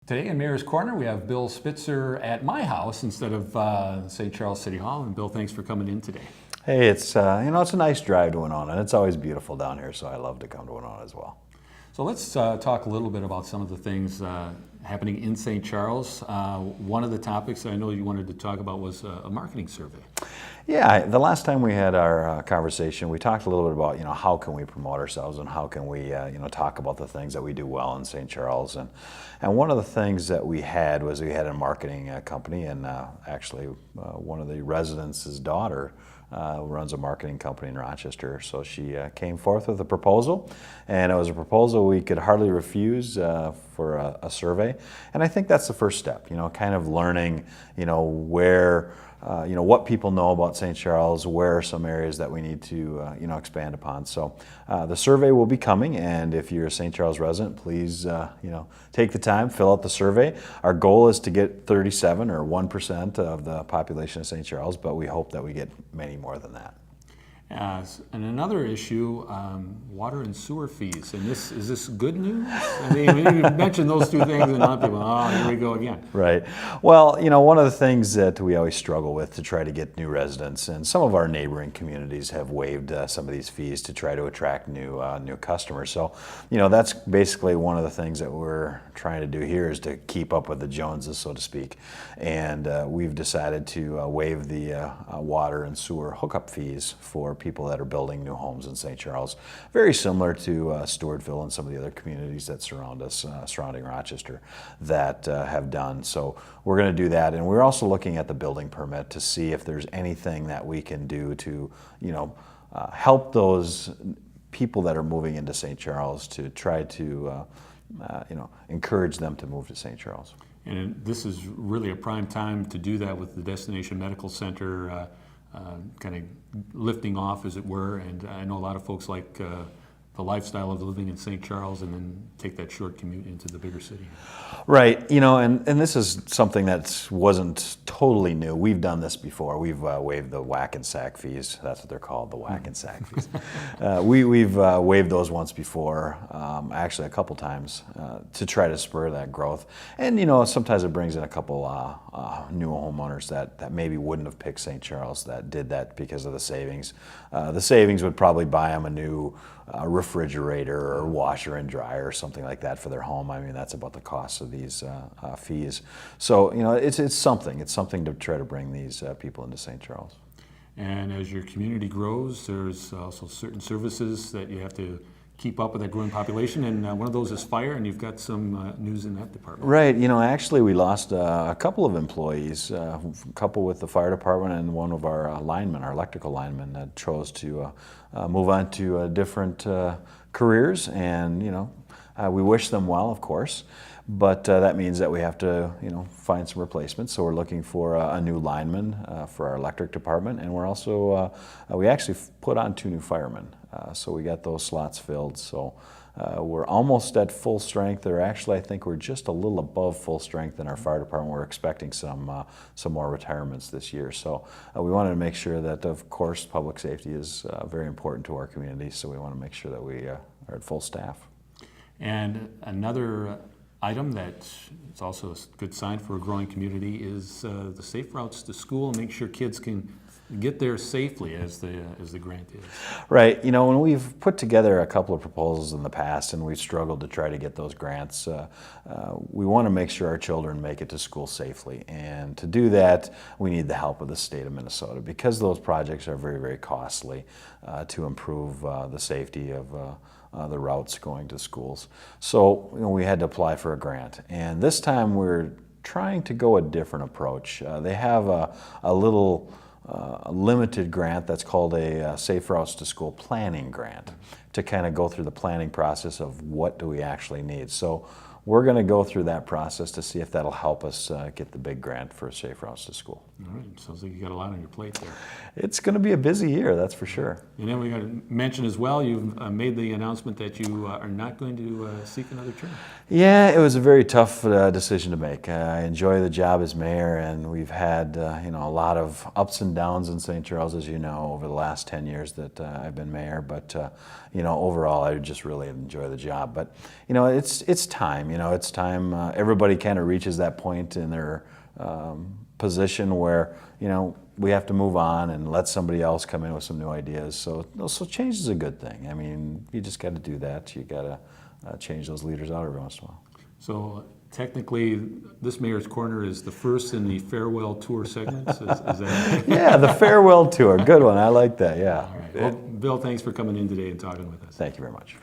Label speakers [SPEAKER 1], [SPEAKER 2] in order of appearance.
[SPEAKER 1] Today in Mayor's Corner, we have Bill Spitzer at my house instead of St. Charles City Hall. And Bill, thanks for coming in today.
[SPEAKER 2] Hey, it's it's a nice drive to Winona, and it's always beautiful down here, so I love to come to Winona as well.
[SPEAKER 1] So let's talk a little bit about some of the things happening in St. Charles. One of the topics I know you wanted to talk about was a marketing survey.
[SPEAKER 2] Yeah, the last time we had our conversation, we talked a little bit about how can we promote ourselves and how can we talk about the things that we do well in St. Charles, and one of the things that we had was we had a marketing company, and actually one of the residents' daughter runs a marketing company in Rochester. So she came forth with a proposal, and it was a proposal we could hardly refuse for a survey. And I think that's the first step, kind of learning, where, what people know about St. Charles, where are some areas that we need to, expand upon. So the survey will be coming, and if you're a St. Charles resident, please, take the time, fill out the survey. Our goal is to get 37 or 1% of the population of St. Charles, but we hope that we get many more than that.
[SPEAKER 1] And another issue, water and sewer fees. And is this good news? I mean, you mentioned those two things, and a lot of people, here we go again.
[SPEAKER 2] Right. Well, one of the things that we always struggle with to try to get new residents, and some of our neighboring communities have waived some of these fees to try to attract new customers. So, that's basically one of the things that we're trying to do here is to keep up with the Joneses, so to speak. And we've decided to waive the water and sewer hookup fees for people that are building new homes in St. Charles, very similar to Stewartville and some of the other communities that surround us, surrounding Rochester, that have done. So we're going to do that, and we're also looking at the building permit to see if there's anything that we can do to, help those people that are moving into St. Charles to try to, encourage them to move to St. Charles.
[SPEAKER 1] And this is really a prime time to do that with the Destination Medical Center kind of lifting off, as it were. And I know a lot of folks like the lifestyle of living in St. Charles and then take that short commute into the bigger city.
[SPEAKER 2] Right, and this is something that wasn't totally new. We've done this before. We've waived the whack and sack fees. That's what they're called, the whack and sack fees. We've waived those once before, actually a couple times, to try to spur that growth. And sometimes it brings in a couple new homeowners that maybe wouldn't have picked St. Charles, that did that because of the savings. The savings would probably buy them a new refrigerator or washer and dryer or something like that for their home. I mean, that's about the cost of these fees. So, it's something. It's something to try to bring these people into St. Charles.
[SPEAKER 1] And as your community grows, there's also certain services that you have to keep up with that growing population, and one of those is fire, and you've got some news in that department.
[SPEAKER 2] Right, actually we lost a couple of employees, a couple with the fire department, and one of our linemen, our electrical linemen, that chose to move on to different careers, and we wish them well, of course, but that means that we have to find some replacements. So we're looking for a new lineman for our electric department, and we're also we actually put on 2 new firemen. So we got those slots filled. So we're almost at full strength. Or actually, I think we're just a little above full strength in our fire department. We're expecting some more retirements this year. So we wanted to make sure that, of course, public safety is very important to our community. So we want to make sure that we are at full staff.
[SPEAKER 1] And another item that is also a good sign for a growing community is the safe routes to school, and make sure kids can get there safely, as the grant is.
[SPEAKER 2] Right. When we've put together a couple of proposals in the past and we've struggled to try to get those grants, we want to make sure our children make it to school safely. And to do that, we need the help of the state of Minnesota, because those projects are very, very costly to improve the safety of the routes going to schools. So we had to apply for a grant. And this time we're trying to go a different approach. They have a little limited grant that's called a Safe Routes to School Planning Grant, to kind of go through the planning process of what do we actually need. So we're going to go through that process to see if that'll help us get the big grant for Safe Routes to School.
[SPEAKER 1] All right, sounds like you got a lot on your plate there.
[SPEAKER 2] It's going to be a busy year, that's for sure.
[SPEAKER 1] And then we got to mention as well, you've made the announcement that you are not going to seek another term.
[SPEAKER 2] Yeah, it was a very tough decision to make. I enjoy the job as mayor, and we've had a lot of ups and downs in St. Charles, as you know, over the last 10 years that I've been mayor. But overall, I just really enjoy the job. But it's time. it's time. Everybody kind of reaches that point in their position where, we have to move on and let somebody else come in with some new ideas. So change is a good thing. I mean, you just got to do that. You got to change those leaders out every once in a while.
[SPEAKER 1] So technically, this Mayor's Corner is the first in the farewell tour segments. Is that?
[SPEAKER 2] Yeah, the farewell tour. Good one. I like that. Yeah.
[SPEAKER 1] All right. Well, Bill, thanks for coming in today and talking with us.
[SPEAKER 2] Thank you very much.